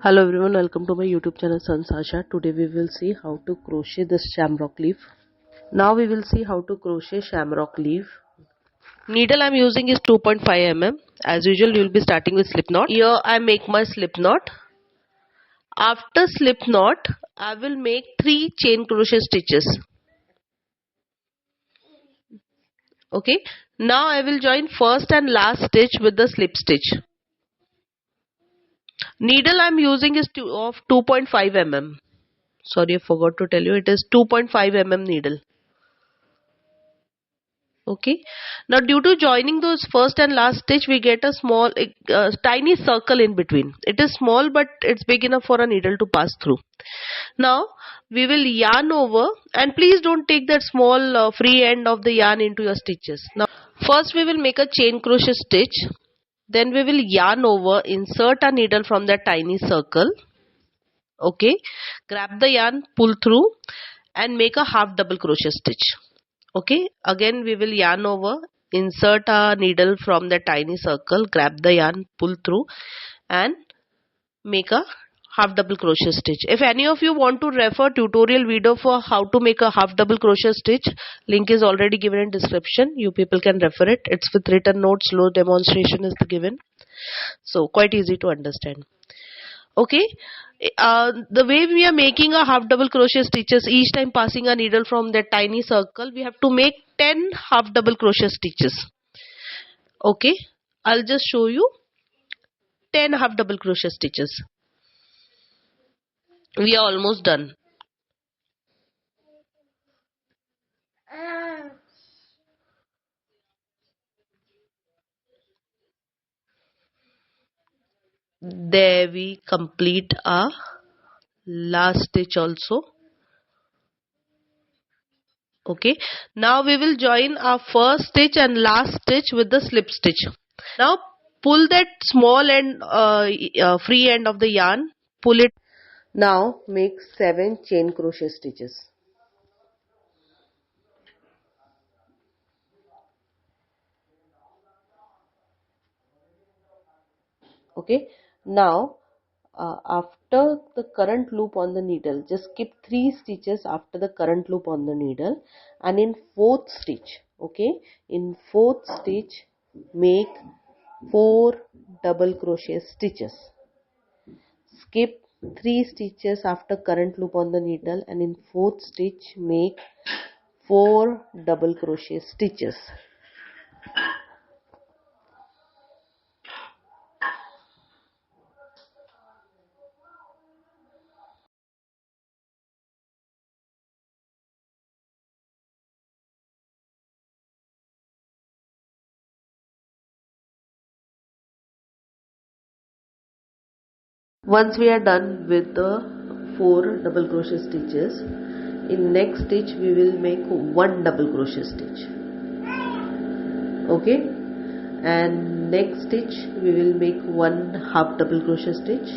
Hello everyone, welcome to my YouTube channel Sanjs Aasha. Today we will see how to crochet this shamrock leaf. Now we will see how to crochet shamrock leaf. Needle I am using is 2.5 mm. As usual, you will be starting with slip knot. Here I make my slip knot. After slip knot, I will make 3 chain crochet stitches. Okay. Now I will join first and last stitch with the slip stitch. Needle I am using is of 2.5 mm. Sorry, I forgot to tell you, it is 2.5 mm needle. Okay, now due to joining those first and last stitch, we get a small tiny circle in between. It is small but it's big enough for a needle to pass through. Now we will yarn over, and please don't take that small free end of the yarn into your stitches. Now first we will make a chain crochet stitch, then we will yarn over, insert a needle from that tiny circle. Okay, grab the yarn, pull through and make a half double crochet stitch. Okay, again we will yarn over, insert a needle from the tiny circle, grab the yarn, pull through and make a half double crochet stitch. If any of you want to refer tutorial video for how to make a half double crochet stitch, link is already given in description. You people can refer it. It's with written notes, slow demonstration is given, so quite easy to understand. Okay, the way we are making a half double crochet stitches, each time passing a needle from that tiny circle, we have to make 10 half double crochet stitches. Okay, I'll just show you 10 half double crochet stitches. We are almost done. There we complete our last stitch also. Okay, now we will join our first stitch and last stitch with the slip stitch. Now pull that small end, free end of the yarn, pull it. Now make 7 chain crochet stitches. Okay, now after the current loop on the needle, just skip 3 stitches after the current loop on the needle, and in 4th stitch, okay, in 4th stitch make 4 double crochet stitches. Skip 3 stitches after current loop on the needle, and in 4th stitch make 4 double crochet stitches. Once we are done with the 4 double crochet stitches, in next stitch we will make 1 double crochet stitch. Okay, and next stitch we will make 1 half double crochet stitch,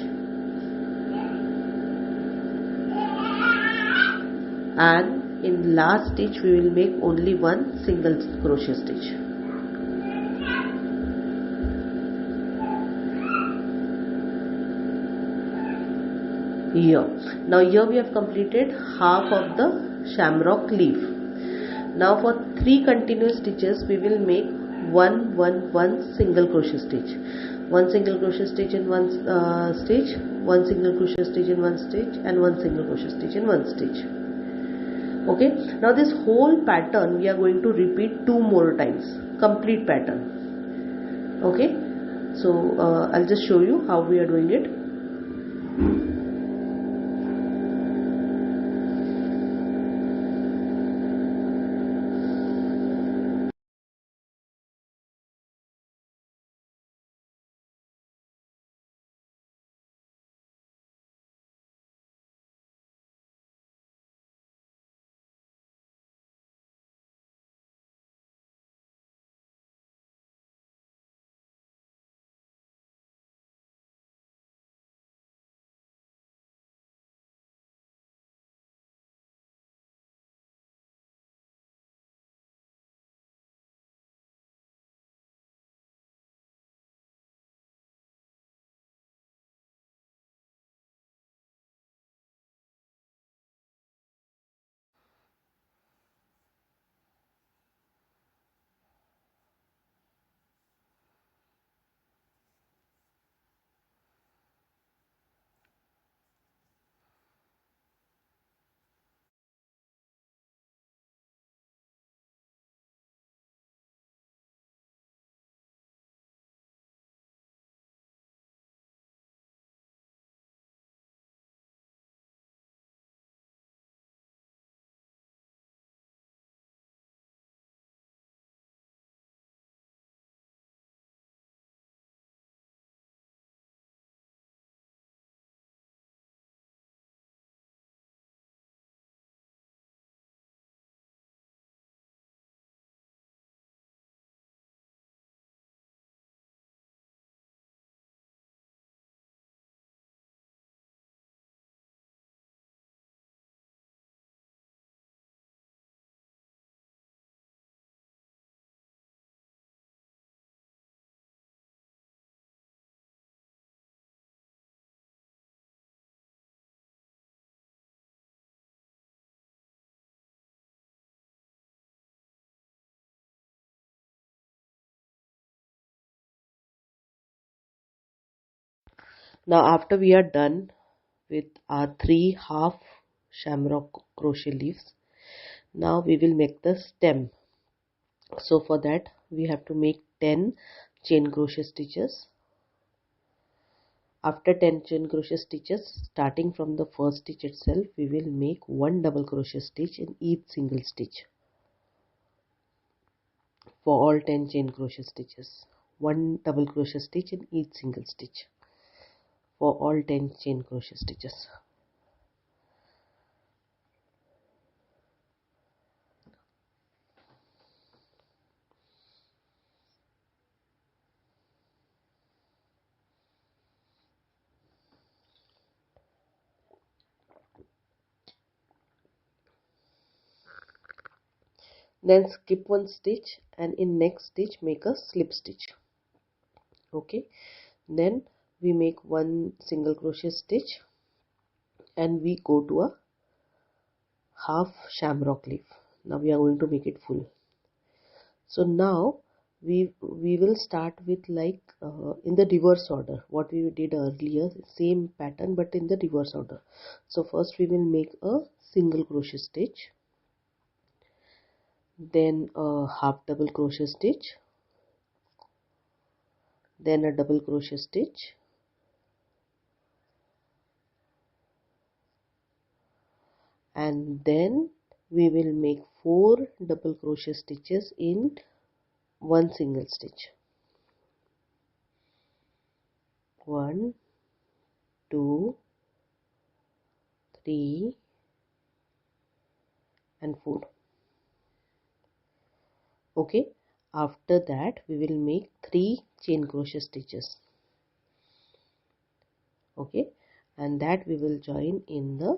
and in last stitch we will make only 1 single crochet stitch. Here, now here we have completed half of the shamrock leaf. Now for 3 continuous stitches we will make 1 single crochet stitch, 1 single crochet stitch in one stitch, 1 single crochet stitch in one stitch, and 1 single crochet stitch in one stitch. Okay, now this whole pattern we are going to repeat 2 more times, complete pattern. Okay, so I'll just show you how we are doing it. Now after we are done with our 3 half shamrock crochet leaves, now we will make the stem. So for that we have to make 10 chain crochet stitches. After 10 chain crochet stitches, starting from the first stitch itself, we will make 1 double crochet stitch in each single stitch for all 10 chain crochet stitches. 1 double crochet stitch in each single stitch for all 10 chain crochet stitches. Then skip one stitch and in next stitch make a slip stitch. Okay, then we make 1 single crochet stitch and we go to a half shamrock leaf. Now we are going to make it full. So now we will start with like in the reverse order what we did earlier, same pattern but in the reverse order. So first we will make a single crochet stitch, then a half double crochet stitch, then a double crochet stitch, and then we will make 4 double crochet stitches in one single stitch. 1, 2, 3 and 4. Okay, after that we will make 3 chain crochet stitches. Okay, and that we will join in the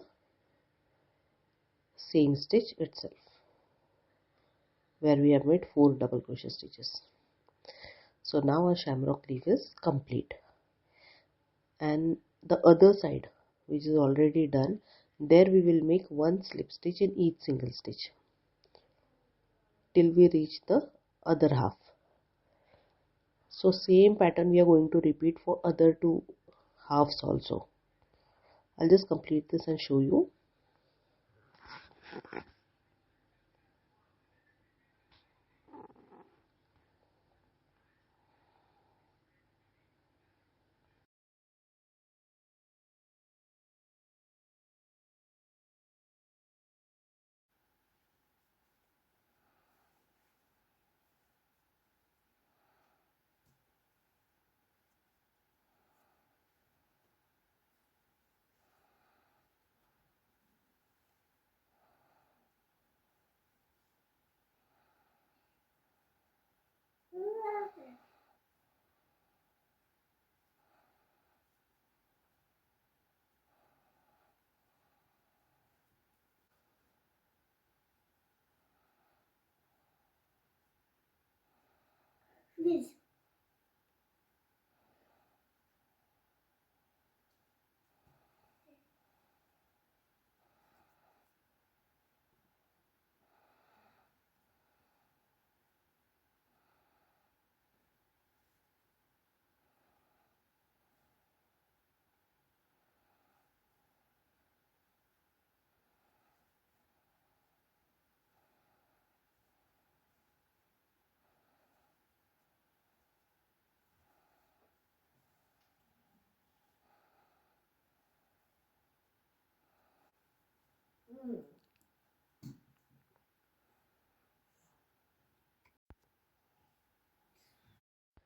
same stitch itself where we have made 4 double crochet stitches. So now our shamrock leaf is complete, and the other side which is already done, there we will make 1 slip stitch in each single stitch till we reach the other half. So same pattern we are going to repeat for other 2 halves also. I'll just complete this and show you.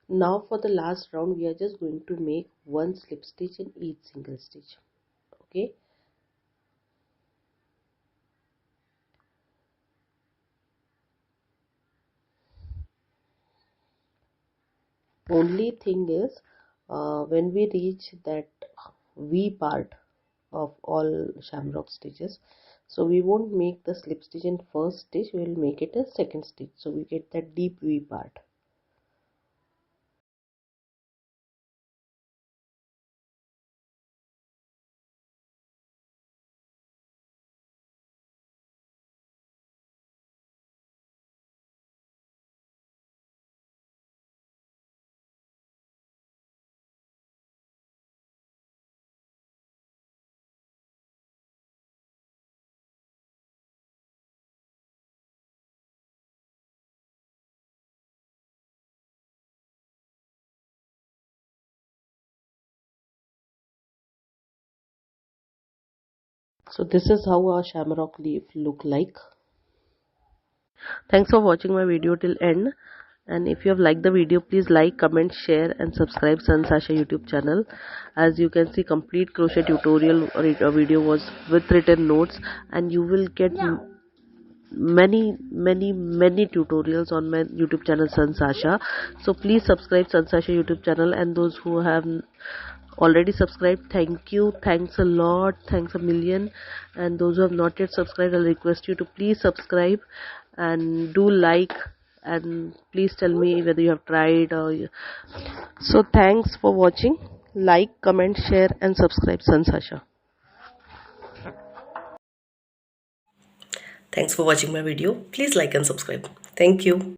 Now for the last round we are just going to make 1 slip stitch in each single stitch. Okay, only thing is when we reach that V part of all shamrock stitches, so we won't make the slip stitch in first stitch, we will make it a second stitch, so we get that deep V part. So this is how a shamrock leaf look like. Thanks for watching my video till end. And if you have liked the video, please like, comment, share and subscribe Sanjs Aasha YouTube channel. As you can see, complete crochet tutorial video was with written notes, and you will get many tutorials on my YouTube channel Sanjs Aasha. So please subscribe Sanjs Aasha YouTube channel, and those who have already subscribed, thank you, thanks a lot, thanks a million. And those who have not yet subscribed, I'll request you to please subscribe and do like, and please tell me whether you have tried or so. Thanks for watching. Like, comment, share and subscribe Sanjs Aasha. Thanks for watching my video. Please like and subscribe. Thank you.